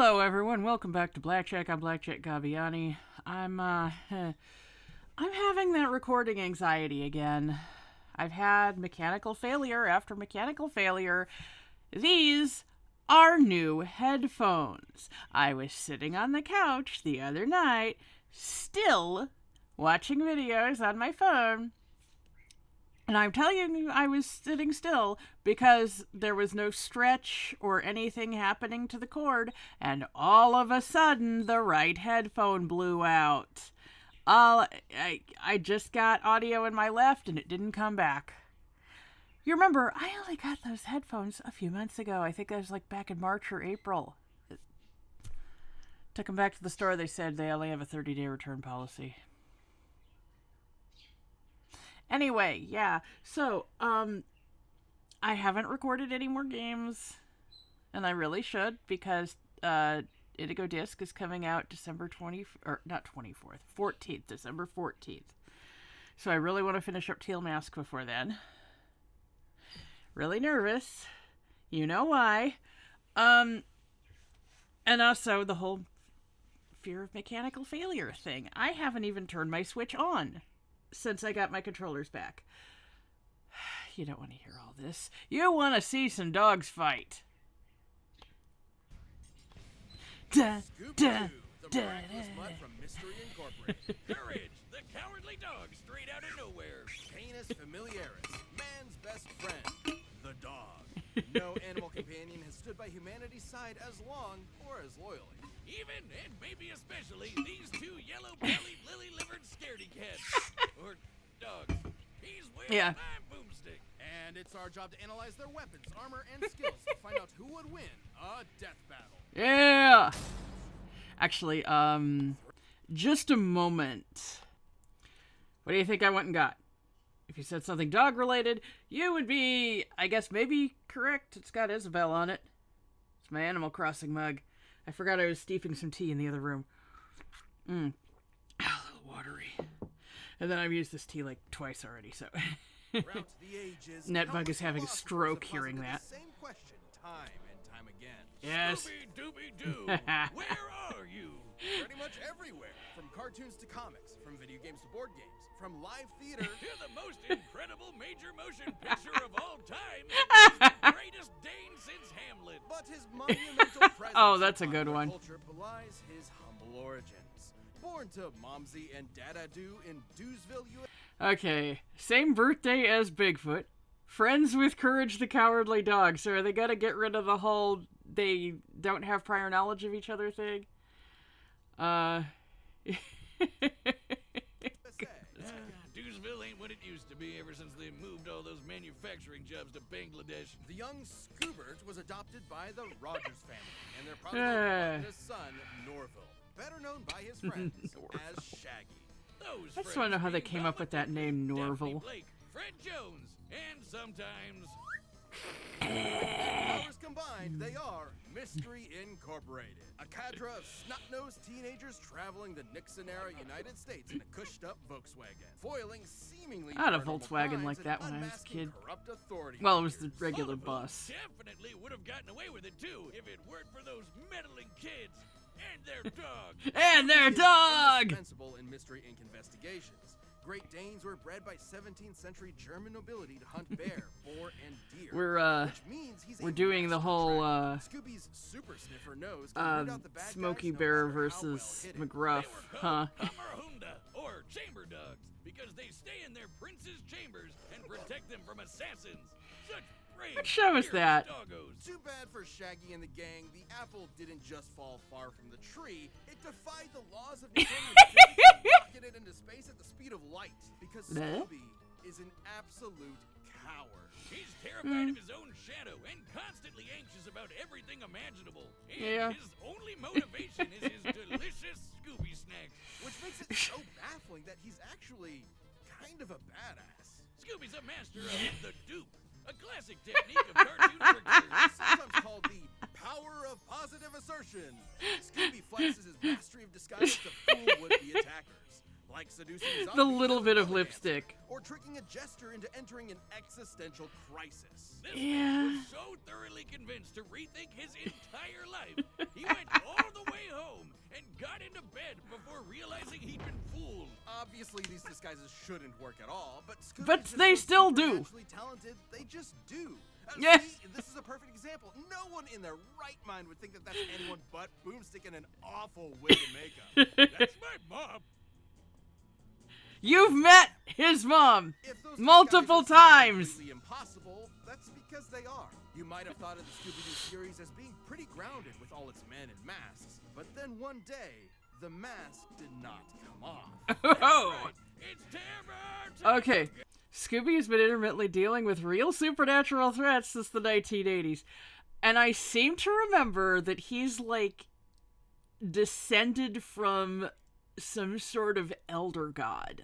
Hello, everyone. Welcome back to Blackjack. I'm Blackjack Gaviani. I'm having that recording anxiety again. I've had mechanical failure after mechanical failure. These are new headphones. I was sitting on the couch the other night, still watching videos on my phone. And I'm telling you, I was sitting still because there was no stretch or anything happening to the cord, and all of a sudden, the right headphone blew out. I just got audio in my left, and it didn't come back. You remember, I only got those headphones a few months ago. I think that was like back in March or April. Took them back to the store. They said they only have a 30-day return policy. Anyway, yeah, so, I haven't recorded any more games, and I really should, because, Indigo Disc is coming out December 14th, December 14th. So I really want to finish up Teal Mask before then. Really nervous. You know why. And also the whole fear of mechanical failure thing. I haven't even turned my Switch on since I got my controllers back. You don't want to hear all this. You want to see some dogs fight. Scooby, the miraculous mud from Mystery Incorporated. Courage, the cowardly dog straight out of nowhere. Canis familiaris, man's best friend, the dog. No animal companion has stood by humanity's side as long or as loyally. Even, and maybe especially, these two yellow-bellied, lily-livered scaredy cats. Or dogs. He's wearing my boomstick. And it's our job to analyze their weapons, armor, and skills to find out who would win a death battle. Yeah! Actually, just a moment. What do you think I went and got? If you said something dog-related, you would be, I guess, maybe correct. It's got Isabel on it. It's my Animal Crossing mug. I forgot I was steeping some tea in the other room. A little watery. And then I've used this tea like twice already, so... Netbug is having a stroke hearing that. Same question time and time again. Yes. Scooby-Dooby-Doo, where are you? Pretty much everywhere. From cartoons to comics, from video games to board games, from live theater to the most incredible major motion picture of all time. The greatest Dane since Hamlet. But his monumental presence that's a good one. Culture belies his humble origins. Born to Momsy and Dada-Doo in Dewsville, USA. Okay, same birthday as Bigfoot. Friends with Courage the Cowardly Dog. So are they gonna get rid of the whole they don't have prior knowledge of each other thing? Dewsville ain't what it used to be ever since they moved all those manufacturing jobs to Bangladesh. The young Scoobert was adopted by the Rogers family, and their prodigal son, Norville, better known by his friends as Shaggy. I just want to know how they came up with that name, Norville. Blake, Fred Jones, and sometimes... Powers combined, they are Mystery Incorporated. A cadre of snot-nosed teenagers traveling the Nixon-era United States in a cushed-up Volkswagen, foiling seemingly... I had a Volkswagen like that when I was a kid. Authority well, it was the regular bus. Definitely would have gotten away with it, too, if it weren't for those meddling kids. And their dog! And their dog! Indispensable in Mystery Inc. investigations. Great Danes were bred by 17th century German nobility to hunt bear, boar, and deer. We're doing the whole, Scooby's super sniffer nose Smokey Bear versus McGruff, huh? Or chamber dogs, because they stay in their prince's chambers and protect them from assassins. Such what show is that? Doggos. Too bad for Shaggy and the gang, the apple didn't just fall far from the tree. It defied the laws of Newtonian physics and rocketed into space at the speed of light. Because Scooby is an absolute coward. He's terrified of his own shadow and constantly anxious about everything imaginable. And his only motivation is his delicious Scooby snacks. Which makes it so baffling that he's actually kind of a badass. Scooby's a master of the dupe. A classic technique of cartoon tricksters, sometimes called the power of positive assertion. Scooby flexes his mastery of disguise to fool would-be attackers, like seducing the little bit of lipstick, or tricking a jester into entering an existential crisis. This man was so thoroughly convinced to rethink his entire life, he went all Obviously, these disguises shouldn't work at all, but Scooby But just they so still do. supernaturally talented, they just do. Yeah. See, this is a perfect example. No one in their right mind would think that that's anyone but Boomstick in an awful wig and makeup. That's my mom. You've met his mom If those multiple disguises sound times. completely impossible, that's because they are. You might have thought of the Scooby-Doo series as being pretty grounded with all its men in masks, but then one day, the mask did not come off. Oh. Right. It's Timber! Okay. Scooby has been intermittently dealing with real supernatural threats since the 1980s. And I seem to remember that he's, like, descended from some sort of elder god.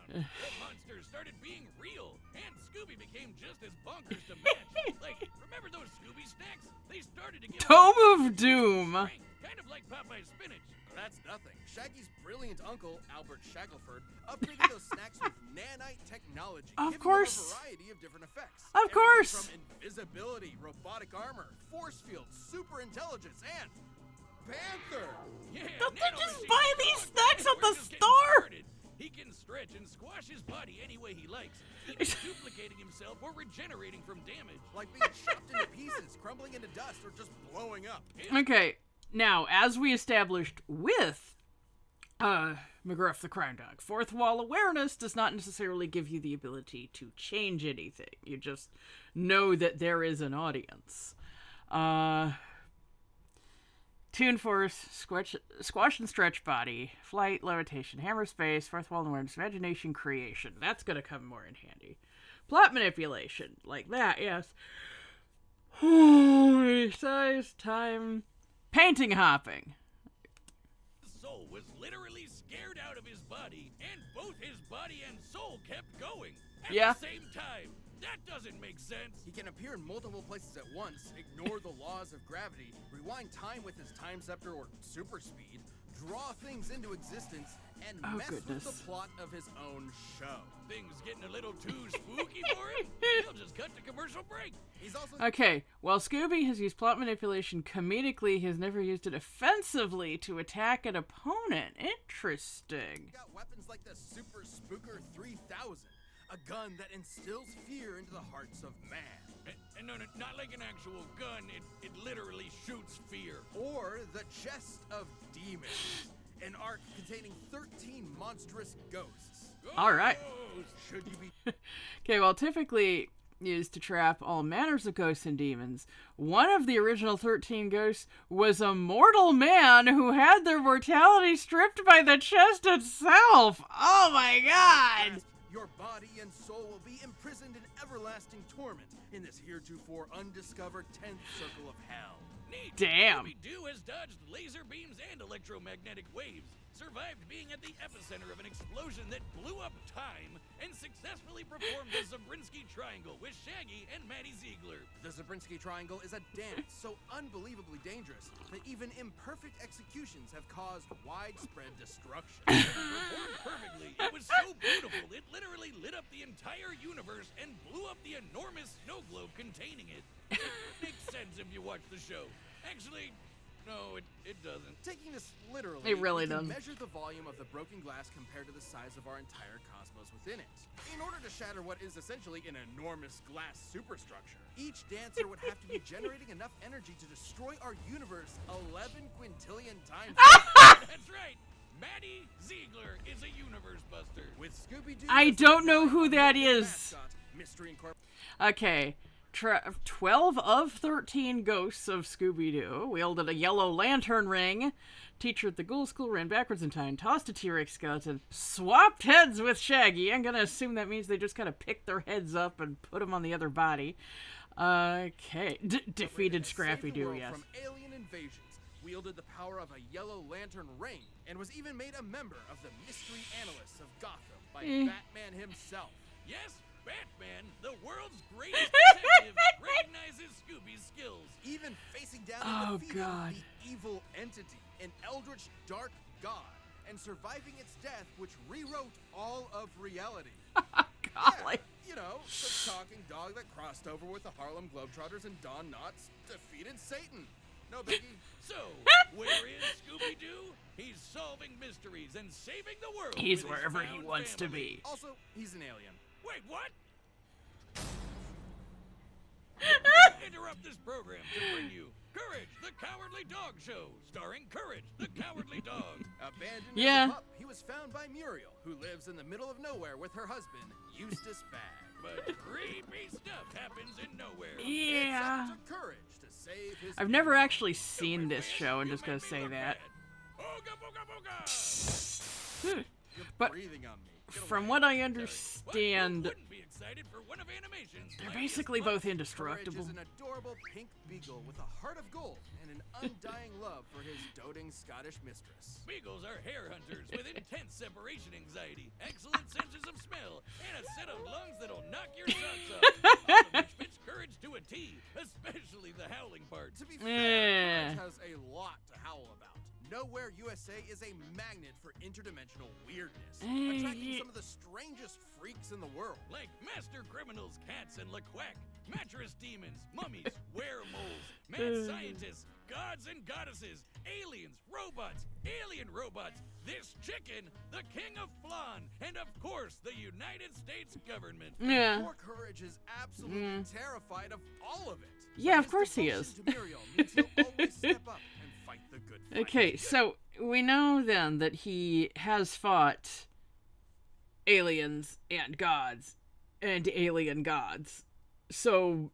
The monsters started being real, and Scooby became just as bonkers to match. Like, remember those Scooby snacks? They started to give Tome of Doom. strength, kind of like Popeye's spinach. That's nothing. Shaggy's brilliant uncle, Albert Shackelford, upgraded those snacks with nanite technology, Of giving course. them a variety of different effects. Of Everything course. From invisibility, robotic armor, force field, super intelligence, and Panther. Yeah, Don't they Nano just machine buy is these on. snacks at We're the just getting store? started. He can stretch and squash his body any way he likes, either duplicating himself or regenerating from damage. Like being chopped into pieces, crumbling into dust, or just blowing up. Okay, now, as we established with McGruff the Crime Dog, fourth wall awareness does not necessarily give you the ability to change anything. You just know that there is an audience. Toon Force, Squash and Stretch Body, Flight, Levitation, Hammer Space, fourth wall awareness, Imagination, Creation. That's going to come more in handy. Plot manipulation, like that, yes. Size, time, painting hopping. His soul was literally scared out of his body, and both his body and soul kept going at Yeah. the same time. That doesn't make sense. He can appear in multiple places at once, ignore the laws of gravity, rewind time with his time scepter or super speed, draw things into existence, and Oh, mess goodness. with the plot of his own show. Things getting a little too spooky for him. He'll just cut to commercial break. He's also Okay, while Scooby has used plot manipulation comedically, he has never used it offensively to attack an opponent. Interesting. got weapons like the Super Spooker 3000, a gun that instills fear into the hearts of man. And no, not like an actual gun. It literally shoots fear. Or the Chest of Demons, an ark containing 13 monstrous ghosts. All right. Ghosts. Should you be Okay, while typically used to trap all manners of ghosts and demons, one of the original 13 ghosts was a mortal man who had their mortality stripped by the chest itself. Oh my god! your body and soul will be imprisoned in everlasting torment in this heretofore undiscovered 10th circle of hell. Neat. Damn. Scooby-Doo has dodged laser beams and electromagnetic waves, survived being at the epicenter of an explosion that blew up time, and successfully performed the Zabrinsky Triangle with Shaggy and Maddie Ziegler. The Zabrinsky Triangle is a dance so unbelievably dangerous that even imperfect executions have caused widespread destruction. Performed perfectly. It was so beautiful, it literally lit up the entire universe and blew up the enormous snow globe containing it. It makes sense if you watch the show. Actually, no, it doesn't. Taking this literally, It really we can doesn't. measure the volume of the broken glass compared to the size of our entire cosmos within it. In order to shatter what is essentially an enormous glass superstructure, each dancer would have to be generating enough energy to destroy our universe 11 quintillion times. That's right. Maddie Ziegler is a universe buster. With Scooby-Doo, I as don't the know who that mascot, is. Mystery Incorporated. Okay. 12 of 13 ghosts of Scooby-Doo wielded a yellow lantern ring, teacher at the ghoul school ran backwards in time, tossed a T-Rex skeleton, swapped heads with Shaggy. I'm gonna assume that means they just kind of picked their heads up and put them on the other body. Okay. Defeated Saved the Scrappy-Doo, world yes. From alien invasions, wielded the power of a yellow lantern ring, and was even made a member of the Mystery Analysts of Gotham by Batman himself. Yes, Batman, the world's greatest detective, recognizes Scooby's skills. Even facing down Oh, and defeating God. the evil entity, an eldritch dark god, and surviving its death, which rewrote all of reality. Golly. You know, the talking dog that crossed over with the Harlem Globetrotters and Don Knotts defeated Satan. No biggie. So, where is Scooby-Doo? He's solving mysteries and saving the world. He's with his wherever he found wants to family. be. Also, he's an alien. Wait, what? Interrupt this program to bring you Courage, the Cowardly Dog Show, starring Courage, the Cowardly Dog. Abandoned Yeah. as a pup, he was found by Muriel, who lives in the middle of nowhere with her husband, Eustace Bagg. But creepy stuff happens in nowhere. Yeah. It's up to Courage to save his I've never actually seen this show, I'm just gonna say that. Ooga booga booga! You're But breathing on me. Get from away. what I What? Who understand, wouldn't be excited for one of animation's they're mightiest basically pups? both Courage indestructible. is an adorable pink beagle with a heart of gold and an undying love for his doting Scottish mistress. Beagles are hair hunters with intense separation anxiety, excellent senses of smell, and a set of lungs that'll knock your socks off. All of which fits Courage to a T, especially the howling part. To be fair, Yeah. Courage has a lot to howl about. Nowhere USA is a magnet for interdimensional weirdness, attracting some of the strangest freaks in the world. Like master criminals, cats, and LaQuack, mattress demons, mummies, weremoles, mad scientists, gods and goddesses, aliens, robots, alien robots, this chicken, the king of flan, and of course, the United States government. Yeah. Poor Courage is absolutely terrified of all of it. Yeah, of His course he devotion is. to Muriel means he'll always step up and fight the good fight. Okay, so we know then that he has fought aliens and gods and alien gods. So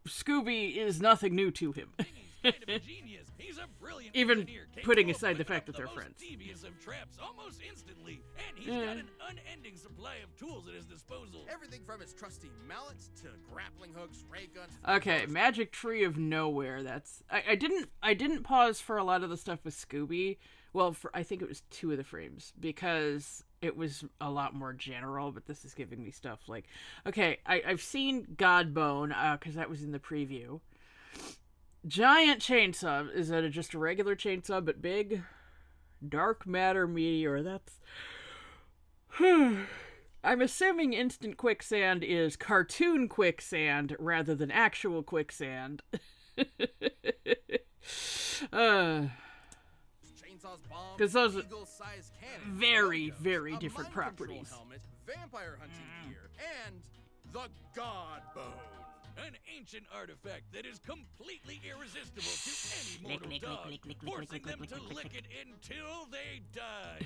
Scooby is nothing new to him. He's kind of a genius. He's a brilliant Even engineer, putting capable of aside the whipping fact up that they're the friends. most devious of traps almost instantly, and he's Yeah. got an unending supply of tools at his disposal. Everything from his trusty mallet to grappling hooks, ray guns. Okay, Magic Tree of Nowhere. That's I didn't pause for a lot of the stuff with Scooby. Well, I think it was 2 of the frames because it was a lot more general. But this is giving me stuff like, okay, I've seen Godbone because that was in the preview. Giant chainsaw. Is that just a regular chainsaw but big? Dark matter meteor. That's. I'm assuming instant quicksand is cartoon quicksand rather than actual quicksand. Chainsaws, bombs, 'Cause those are eagle-sized cannons, very, logos, very a different mind control properties. helmet, vampire hunting gear, and the God Bone. An ancient artifact that is completely irresistible to any mortal dog, forcing them to lick it until they die.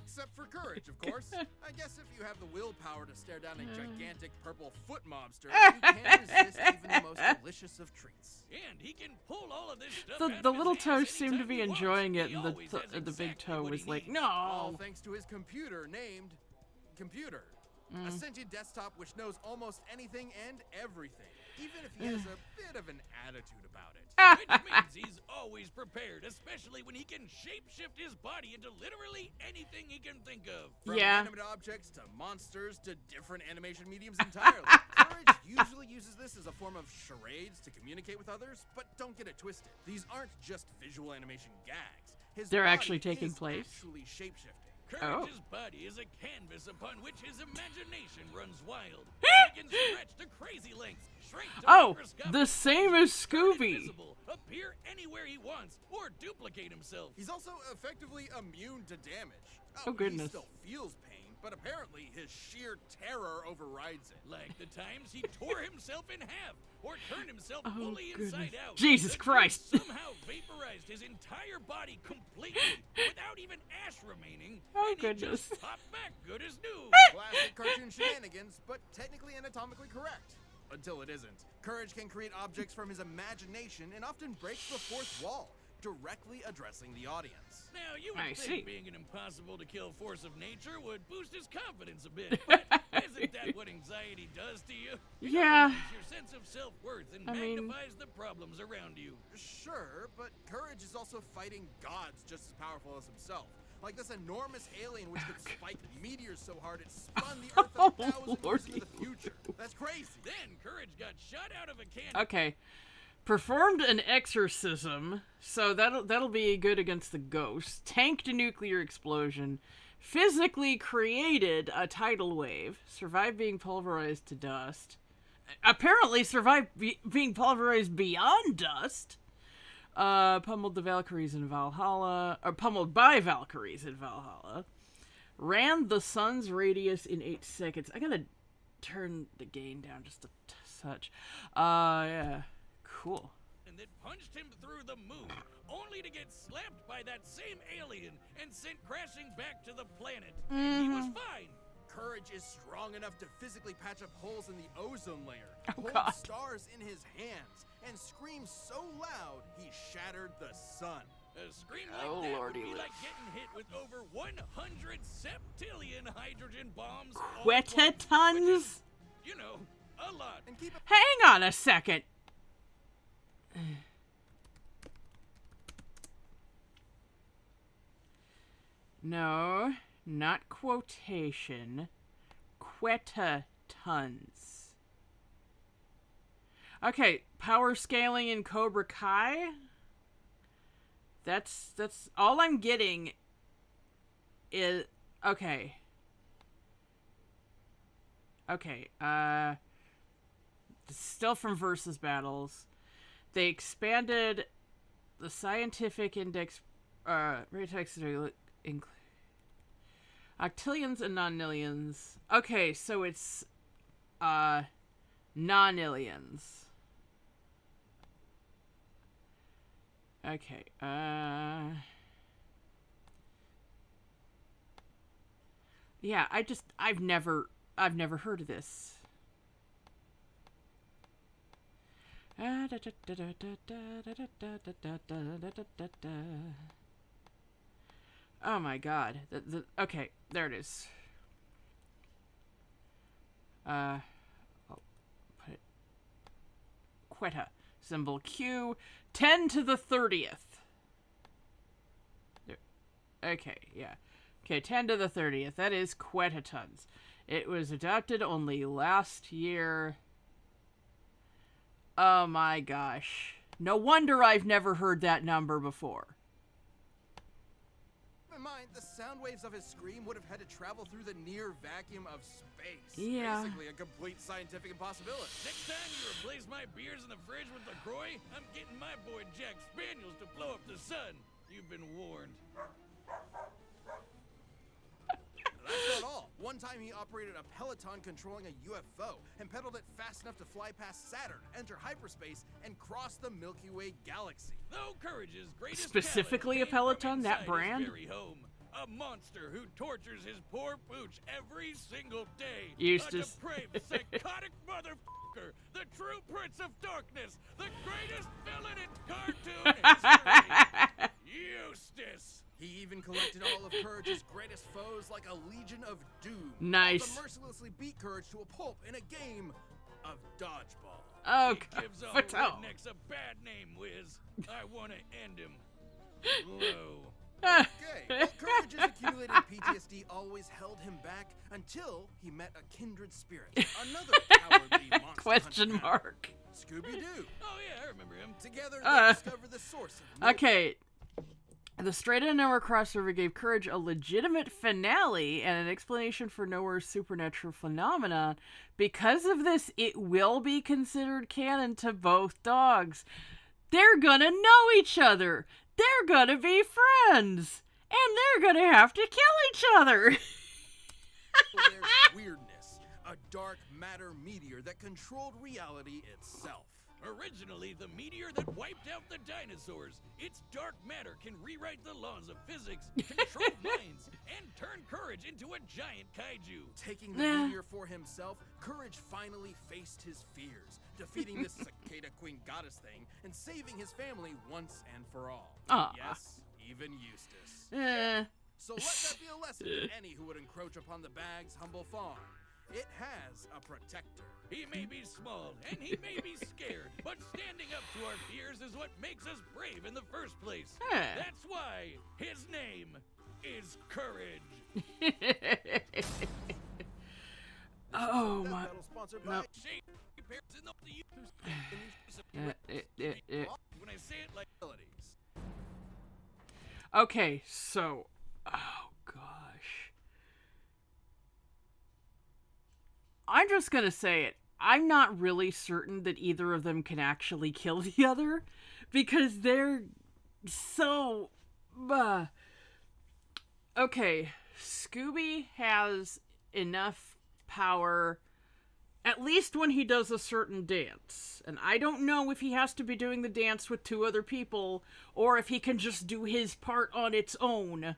Except for Courage, of course. I guess if you have the willpower to stare down a gigantic purple foot mobster, you can't resist even the most delicious of treats. And he can pull all of this stuff The, out the of his little hands toe seemed to anytime be he wants. enjoying it, He and always has the big exactly toe what was he like, needs. All no. thanks to his computer named Computer. A sentient desktop which knows almost anything and everything, even if he has a bit of an attitude about it. Which means he's always prepared, especially when he can shapeshift his body into literally anything he can think of. From Yeah. animate objects to monsters to different animation mediums entirely. Courage usually uses this as a form of charades to communicate with others, but don't get it twisted. These aren't just visual animation gags. His They're body actually taking is place? actually shapeshifting. Courage's body is a canvas upon which his imagination runs wild. He can stretch to crazy lengths, shrink to Oh, microscopic the same as sizes, turn Scooby. invisible, appear anywhere he wants, or duplicate himself. He's also effectively immune to damage. Oh, goodness. He still feels pain, but apparently his sheer terror overrides it. Like the times he tore himself in half, or turned himself Oh, fully goodness. inside out. Jesus The dude Christ. somehow vaporized his entire body completely, without even ash remaining. Oh, and he goodness. just popped back good as new. Classic cartoon shenanigans, but technically anatomically correct. Until it isn't. Courage can create objects from his imagination and often breaks the fourth wall, directly addressing the audience. Now, you would I think see. being an impossible-to-kill force of nature would boost his confidence a bit, but isn't that what anxiety does to you? It Yeah. undermines your sense of self-worth and I mean- magnifies the problems around you. Sure, but Courage is also fighting gods just as powerful as himself. Like this enormous alien which could spike meteors so hard it spun the Earth Oh, 1,000 years into the Lordy. future. That's crazy. Then Courage got shot out of a cannon. Okay. Performed an exorcism, so that'll be good against the ghosts. Tanked a nuclear explosion. Physically created a tidal wave. Survived being pulverized to dust. Apparently survived being pulverized beyond dust. Pummeled the Valkyries in Valhalla, or pummeled by Valkyries in Valhalla. Ran the sun's radius in 8 seconds. I gotta turn the gain down just a touch. Yeah. Cool. And that punched him through the moon, only to get slapped by that same alien and sent crashing back to the planet. And he was fine. Courage is strong enough to physically patch up holes in the ozone layer, hold God. stars in his hands, and scream so loud he shattered the sun. A scream like Oh, that Lordy would be live. like getting hit with over 100 septillion hydrogen bombs. all at once, Quetatons? which is, you know, a lot. And keep it Hang on a second. No, not quotation. Quetatons. Okay, power scaling in Cobra Kai. That's all I'm getting is okay. Okay, still from Versus Battles. They expanded the scientific index retext to include octillions and nonillions. Okay, so it's nonillions. Okay, yeah, I've never heard of this. Oh my god. Okay, there it is. I'll put it. Quetta. Symbol Q. 10 to the 30th. There. Okay, yeah. Okay, 10 to the 30th. That is quetatons. It was adopted only last year. Oh my gosh. No wonder I've never heard that number before. in mind, the sound waves of his scream would have had to travel through the near vacuum of space. Yeah. Basically a complete scientific impossibility. Next time you replace my beers in the fridge with LaCroix, I'm getting my boy Jack Spaniels to blow up the sun. You've been warned. That's not all. One time he operated a Peloton controlling a UFO and pedaled it fast enough to fly past Saturn, enter hyperspace, and cross the Milky Way galaxy. Though Courage's greatest Specifically a talent Peloton, came from that inside brand? his very home. A monster who tortures his poor pooch every single day. Eustace. A depraved, psychotic motherfucker. The true Prince of Darkness. The greatest villain in cartoon history. Eustace. He even collected all of Courage's greatest foes like a Legion of Doom. Nice. To mercilessly beat Courage to a pulp in a game of dodgeball. Oh, He gives all Fatal. rednecks a bad name, Wiz. I want to end him. Low. Okay, well, Courage's accumulated PTSD always held him back until he met a kindred spirit. Another cowardly monster Question hunter. mark. Scooby-Doo. Oh, yeah, I remember him. Together, they discover the source of no Okay. The Straight and Nowhere crossover gave Courage a legitimate finale and an explanation for Nowhere's supernatural phenomenon. Because of this, it will be considered canon to both dogs. They're gonna know each other. They're gonna be friends. And they're gonna have to kill each other. There's weirdness, a dark matter meteor that controlled reality itself. Originally, the meteor that wiped out the dinosaurs, its dark matter can rewrite the laws of physics, control minds, and turn Courage into a giant kaiju. Taking the meteor for himself, Courage finally faced his fears, defeating this cicada queen goddess thing and saving his family once and for all. Aw. Yes, even Eustace. So let that be a lesson to any who would encroach upon the Bag's humble farm. It has a protector. He may be small, and he may be scared, but standing up to our fears is what makes us brave in the first place. That's why his name is Courage. Oh That my. battle sponsored No. by Shakespeare's in the when I say it like abilities. Okay, so. Oh gosh. I'm just gonna say it. I'm not really certain that either of them can actually kill the other, because they're so... Okay, Scooby has enough power, at least when he does a certain dance. And I don't know if he has to be doing the dance with 2 other people, or if he can just do his part on its own.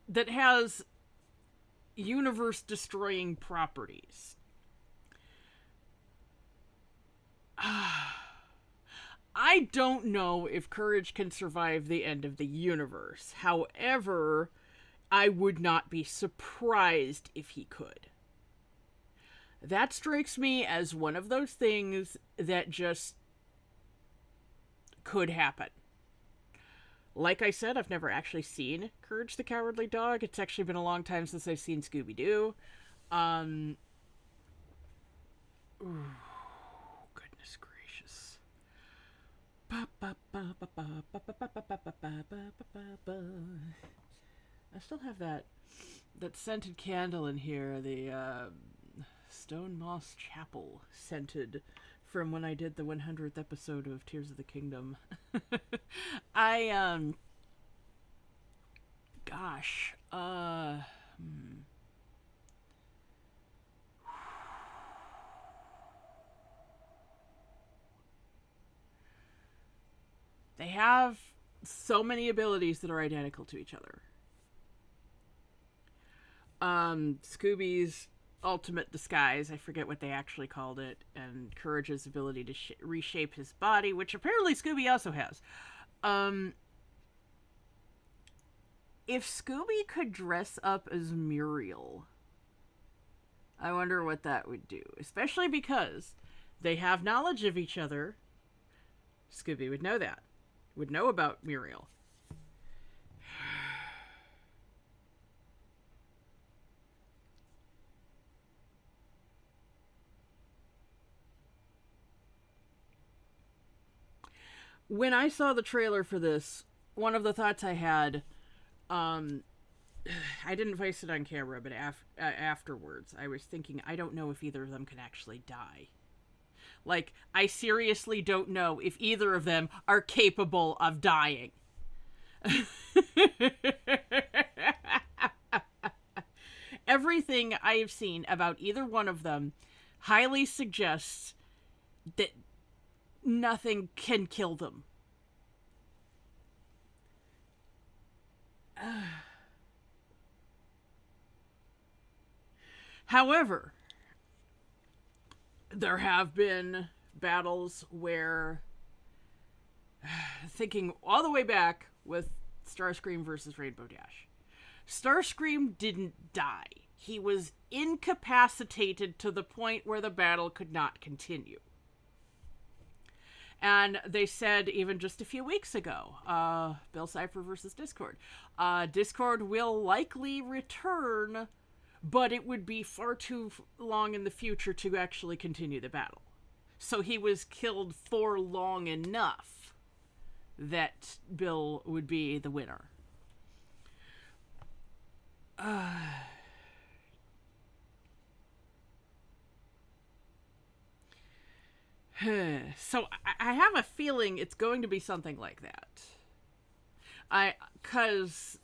That has universe-destroying properties. I don't know if Courage can survive the end of the universe. However, I would not be surprised if he could. That strikes me as one of those things that just could happen. Like I said, I've never actually seen Courage the Cowardly Dog. It's actually been a long time since I've seen Scooby-Doo. Goodness gracious. I still have that scented candle in here, the Stone Moss Chapel scented from when I did the 100th episode of Tears of the Kingdom. They have so many abilities that are identical to each other. Scooby's ultimate disguise, I forget what they actually called it, and Courage's ability to reshape his body, which apparently Scooby also has. If Scooby could dress up as Muriel, I wonder what that would do. Especially because they have knowledge of each other. Scooby would know that. Would know about Muriel. When I saw the trailer for this, one of the thoughts I had, I didn't voice it on camera, but afterwards, I was thinking, I don't know if either of them can actually die. Like, I seriously don't know if either of them are capable of dying. Everything I have seen about either one of them highly suggests that nothing can kill them. However, there have been battles where, thinking all the way back with Starscream versus Rainbow Dash, Starscream didn't die. He was incapacitated to the point where the battle could not continue. And they said, even just a few weeks ago, Bill Cipher versus Discord, Discord will likely return, but it would be far too long in the future to actually continue the battle. So he was killed for long enough that Bill would be the winner. So I have a feeling it's going to be something like that. Because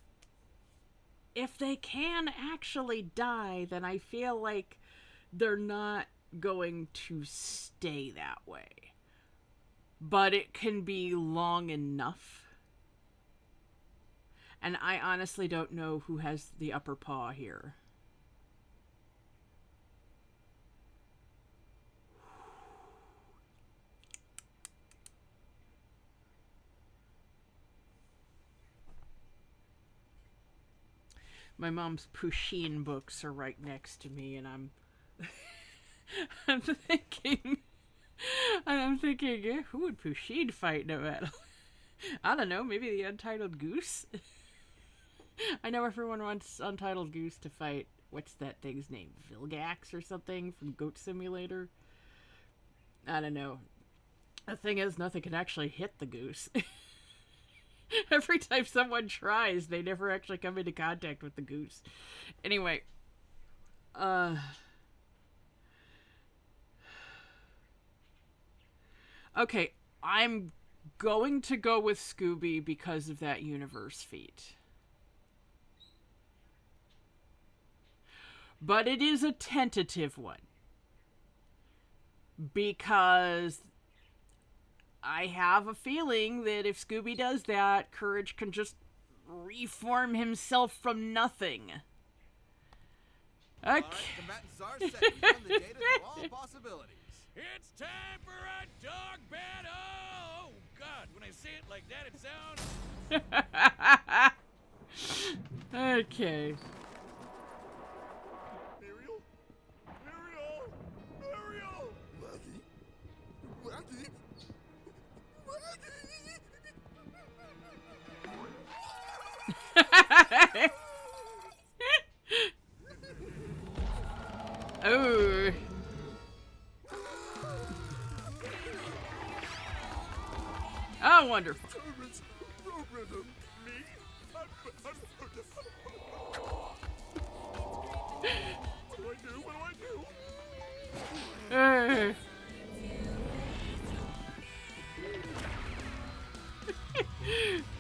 if they can actually die, then I feel like they're not going to stay that way. But it can be long enough. And I honestly don't know who has the upper paw here. My mom's Pusheen books are right next to me, and I'm thinking, who would Pusheen fight in a battle? I don't know, maybe the Untitled Goose? I know everyone wants Untitled Goose to fight, what's that thing's name? Vilgax or something from Goat Simulator? I don't know. The thing is, nothing can actually hit the goose. Every time someone tries, they never actually come into contact with the goose. Anyway. Okay. I'm going to go with Scooby because of that universe feat. But it is a tentative one. Because I have a feeling that if Scooby does that, Courage can just reform himself from nothing. Okay. All right, combatants are set. We found the data for all possibilities. It's time for a dog battle! Oh, God, when I say it like that, it sounds... Okay. Muriel? Muriel? Muriel? Maggie? Maggie? Oh. Oh, wonderful. What do I do?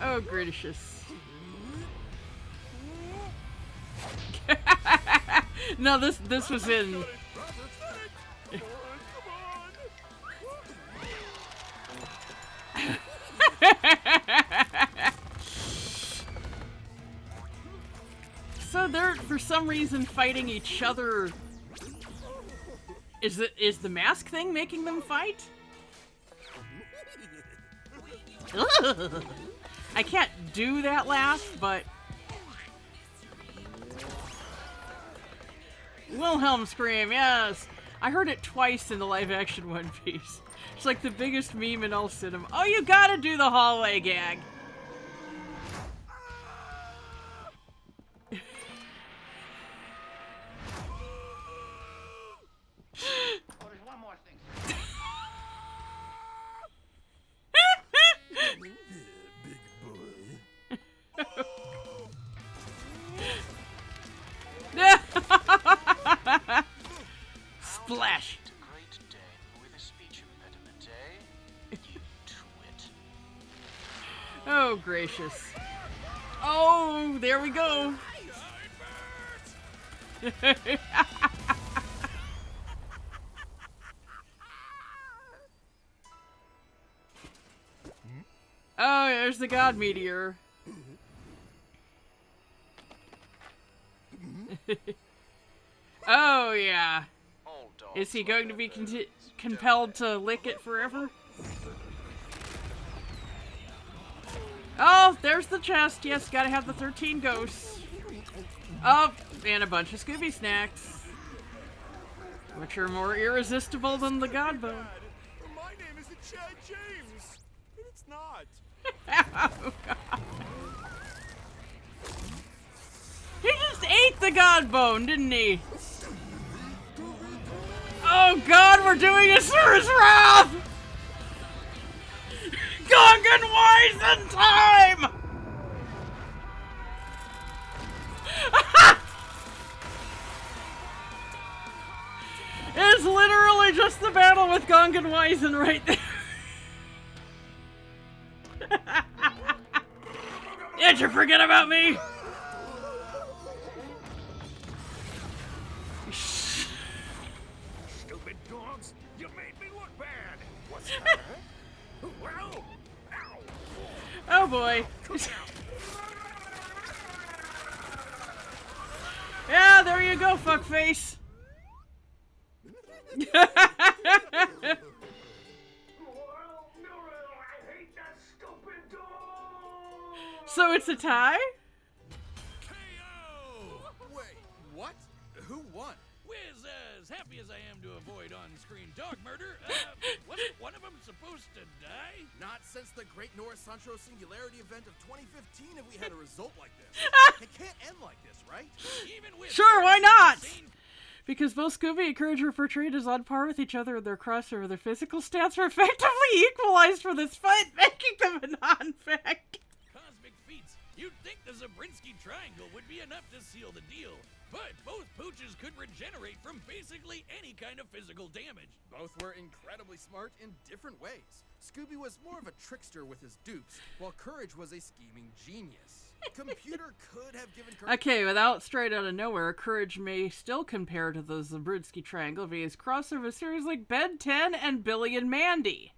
Oh, gracious. No, this was in... So they're, for some reason, fighting each other. Is the mask thing making them fight? Ugh. I can't do that laugh, but... Wilhelm scream, yes! I heard it twice in the live-action One Piece. It's like the biggest meme in all cinema. Oh, you gotta do the hallway gag! Oh, there's one more thing. Splash! Great Dane with a speech impediment, eh? You twit. Oh, gracious. Oh, there we go. Oh, there's the God Meteor. Oh, yeah. Is he going to be compelled to lick it forever? Oh, there's the chest. Yes, gotta have the 13 ghosts. Oh, and a bunch of Scooby snacks. Which are more irresistible than the God Bone. My name isn't Chad James. It's not. Oh, God. He just ate the God Bone, didn't he? Oh, God, we're doing a Surus Wrath! Gongan Wise in time! It's literally just the battle with Gongan Wisen right there. Did you forget about me? Stupid dogs! You made me look bad! What's that? Wow! Ow! Oh boy. Yeah, there you go, fuckface. So it's a tie? KO! Wait, what? Who won? Wiz, as happy as I am to avoid on-screen dog murder, wasn't one of them supposed to die? Not since the Great North Central Singularity event of 2015 have we had a result like this. It can't end like this, right? Even with Sure, why not? insane- Because both Scooby and Courage were portrayed as on par with each other in their crossover, their physical stats were effectively equalized for this fight, making them a non-fact. Cosmic feats. You'd think the Zabrinsky Triangle would be enough to seal the deal. But both Pooch creatures could regenerate from basically any kind of physical damage. Both were incredibly smart in different ways. Scooby was more of a trickster with his dupes, while Courage was a scheming genius. Computer could have given Courage... Okay, without straight out of nowhere, Courage may still compare to the Zabrudsky Triangle via his crossover series like Ben 10 and Billy and Mandy.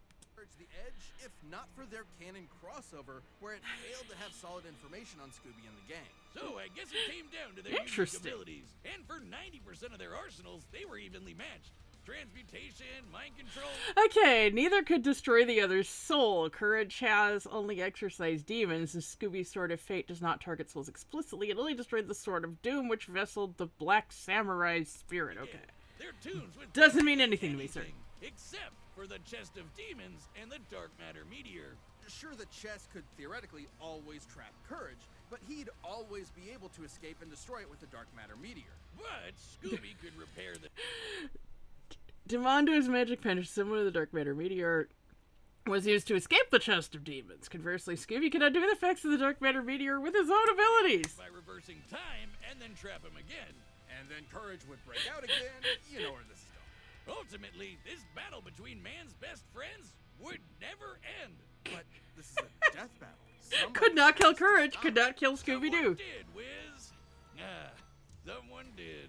The edge, if not for their canon crossover, where it failed to have solid information on Scooby and the gang. So I guess it came down to their unique abilities, and for 90% of their arsenals, they were evenly matched. Transmutation, mind control... Okay, neither could destroy the other's soul. Courage has only exorcised demons, and Scooby's Sword of Fate does not target souls explicitly. It only destroyed the Sword of Doom, which vesseled the Black Samurai's spirit. Okay. Their tunes with Doesn't mean anything to me, sir. Except for the Chest of Demons and the Dark Matter Meteor. Sure, the chest could theoretically always trap Courage, but he'd always be able to escape and destroy it with the Dark Matter Meteor. But Scooby could repair the... Demondo's magic punch, similar to the Dark Matter Meteor, was used to escape the Chest of Demons. Conversely, Scooby could undo the effects of the Dark Matter Meteor with his own abilities. By reversing time and then trap him again. And then Courage would break out again. You know where this is going. Ultimately, this battle between man's best friends would never end. But this is a death battle. Somebody Could not kill has to Courage, stop could not kill Someone Scooby-Doo. did, Wiz. Someone did.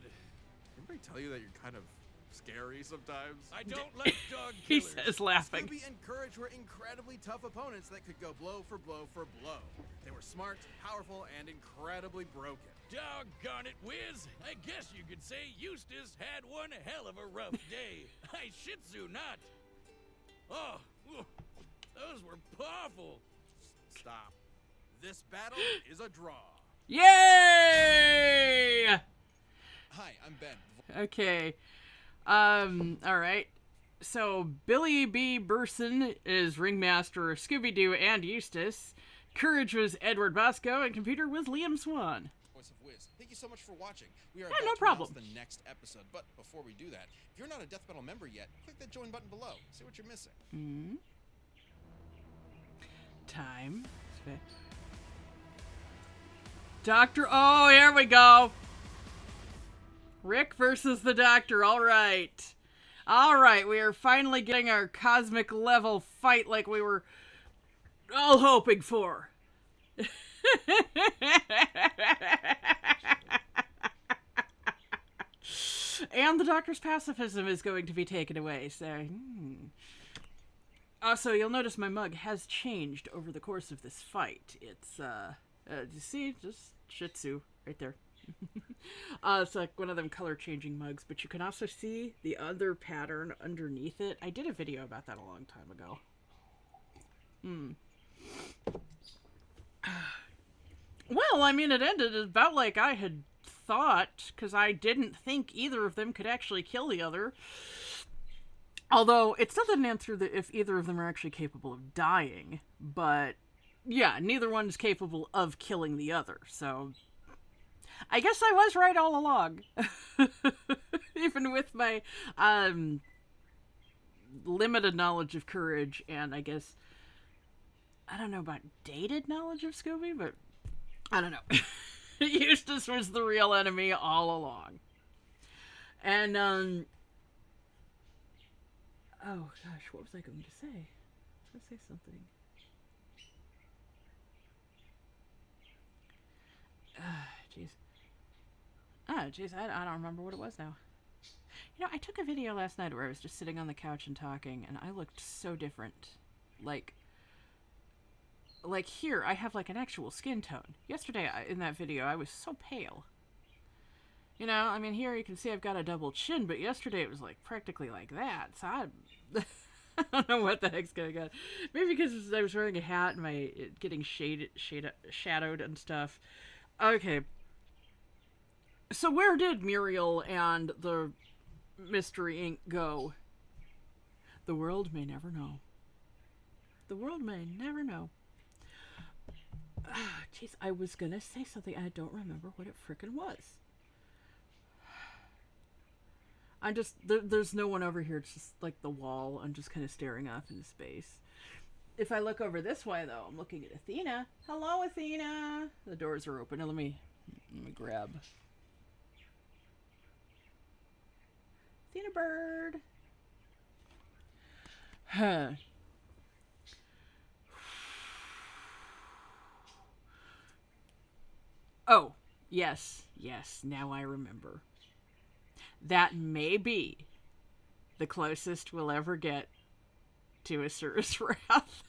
Anybody tell you that you're kind of scary sometimes? I don't like dog He killers. says, laughing. Scooby and Courage were incredibly tough opponents that could go blow for blow for blow. They were smart, powerful, and incredibly broken. Doggone it, Wiz. I guess you could say Eustace had one hell of a rough day. I shih tzu not. Oh, those were awful. Stop. This battle is a draw. Yay! Hi, I'm Ben. Okay. Alright. So, Billy B. Burson is ringmaster of Scooby-Doo and Eustace. Courage was Edward Bosco, and Computer was Liam Swan. Voice of Wiz. Thank you so much for watching. We are Yeah, about no to problem. announce the next episode, but before we do that, if you're not a Death Metal member yet, click that join button below. See what you're missing. Time. Doctor. Oh, here we go. Rick versus the Doctor. All right. All right. We are finally getting our cosmic level fight like we were all hoping for. And the Doctor's pacifism is going to be taken away. So, Also, you'll notice my mug has changed over the course of this fight. It's, you see? Just Shih Tzu right there. It's like one of them color-changing mugs, but you can also see the other pattern underneath it. I did a video about that a long time ago. Well, I mean, it ended about like I had thought, because I didn't think either of them could actually kill the other. Although, it still didn't answer if either of them are actually capable of dying. But, yeah, neither one is capable of killing the other. So, I guess I was right all along. Even with my limited knowledge of Courage and, I guess, I don't know about dated knowledge of Scooby, but I don't know. Eustace was the real enemy all along. And, oh, gosh, what was I going to say? I was going to say something. Jeez. Oh, jeez, I don't remember what it was now. You know, I took a video last night where I was just sitting on the couch and talking, and I looked so different. Like here, I have, like, an actual skin tone. Yesterday, in that video, I was so pale. You know, I mean, here you can see I've got a double chin, but yesterday it was, like, practically like that. So I don't know what the heck's going on. Maybe because I was wearing a hat and my getting shadowed and stuff. Okay. So where did Muriel and the Mystery Inc. go? The world may never know. The world may never know. Jeez, I was gonna say something. I don't remember what it frickin' was. I'm just, there's no one over here. It's just like the wall. I'm just kind of staring off into space. If I look over this way, though, I'm looking at Athena. Hello, Athena. The doors are open. Now, let me grab. Seen a bird. Huh. Oh, yes, now I remember. That may be the closest we'll ever get to Asura's Wrath.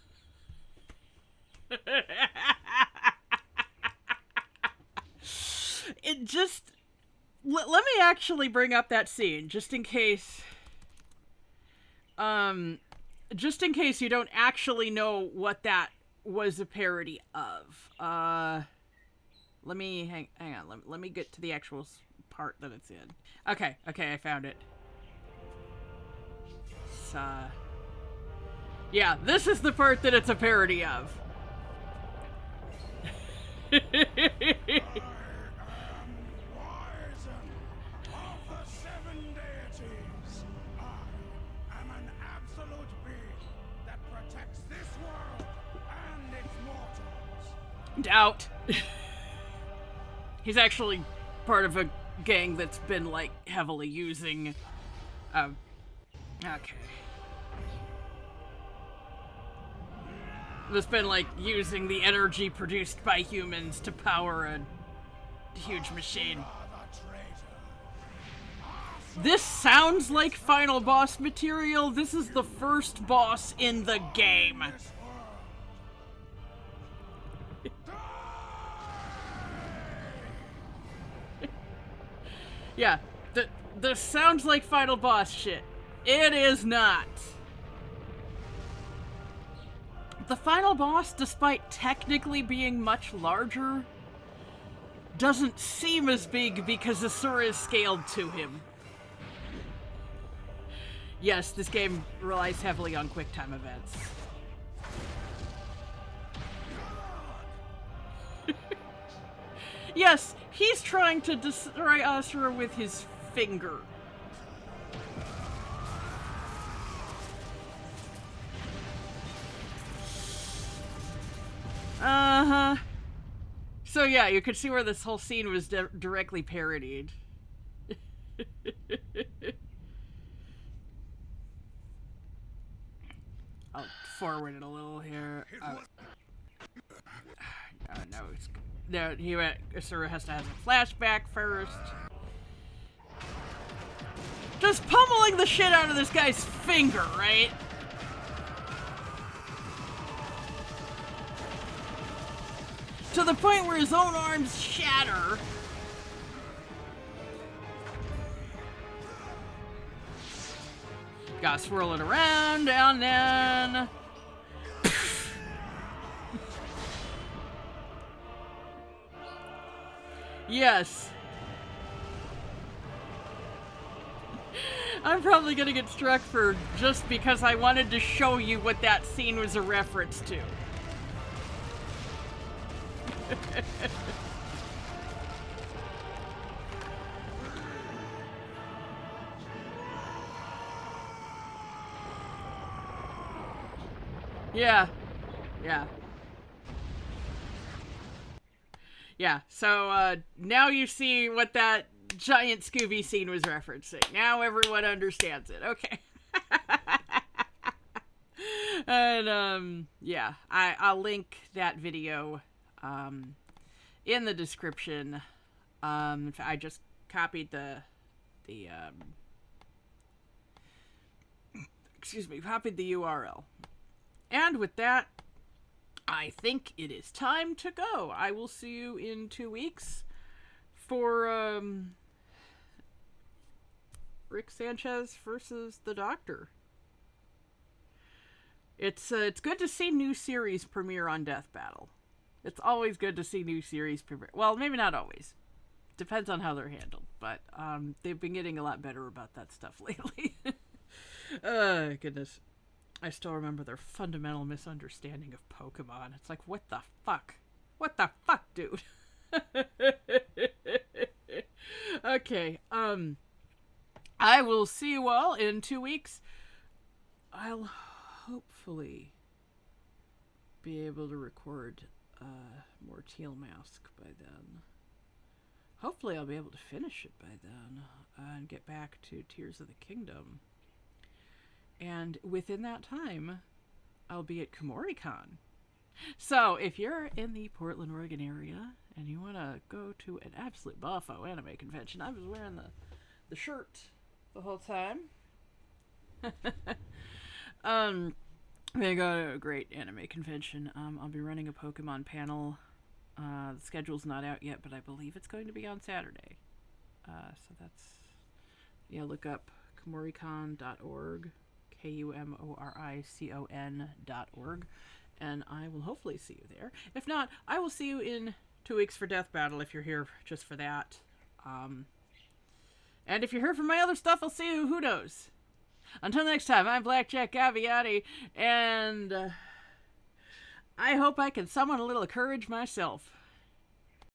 It just... let me actually bring up that scene, just in case you don't actually know what that was a parody of. Let me hang on. Let me get to the actual part that it's in. Okay, I found it. It's, yeah, this is the part that it's a parody of. Doubt. He's actually part of a gang that's been, like, heavily using... okay. That's been, like, using the energy produced by humans to power a huge machine. This sounds like final boss material. This is the first boss in the game. Yeah, this sounds like final boss shit. It is not. The final boss, despite technically being much larger, doesn't seem as big because Asura is scaled to him. Yes, this game relies heavily on QuickTime events. Yes, he's trying to destroy Asura with his finger. Uh-huh. So yeah, you could see where this whole scene was directly parodied. I'll forward it a little here. No, Asura has to have a flashback first. Just pummeling the shit out of this guy's finger, right? To the point where his own arms shatter. Gotta swirl it around, down, then. Yes. I'm probably gonna get struck for just because I wanted to show you what that scene was a reference to. Yeah. Yeah, so now you see what that giant Scooby scene was referencing. Now everyone understands it. Okay. And yeah, I'll link that video in the description. I just copied the copied the URL. And with that, I think it is time to go. I will see you in 2 weeks for Rick Sanchez versus the Doctor. It's good to see new series premiere on Death Battle. It's always good to see new series premiere. Well, maybe not always. Depends on how they're handled. But they've been getting a lot better about that stuff lately. Goodness. I still remember their fundamental misunderstanding of Pokemon. It's like, what the fuck? What the fuck, dude? Okay, I will see you all in 2 weeks. I'll hopefully be able to record more Teal Mask by then. hopefully I'll be able to finish it by then and get back to Tears of the Kingdom. And within that time, I'll be at KomoriCon. So if you're in the Portland, Oregon area and you want to go to an absolute buffo anime convention, I was wearing the shirt the whole time. I'm gonna go to a great anime convention. I'll be running a Pokemon panel. The schedule's not out yet, but I believe it's going to be on Saturday. So that's, yeah, look up komoricon.org, KUMORICON.org, and I will hopefully see you there. If not, I will see you in 2 weeks for Death Battle if you're here just for that. And if you're here for my other stuff, I'll see you. Who knows? Until next time, I'm Blackjack Gaviati, and I hope I can summon a little courage myself.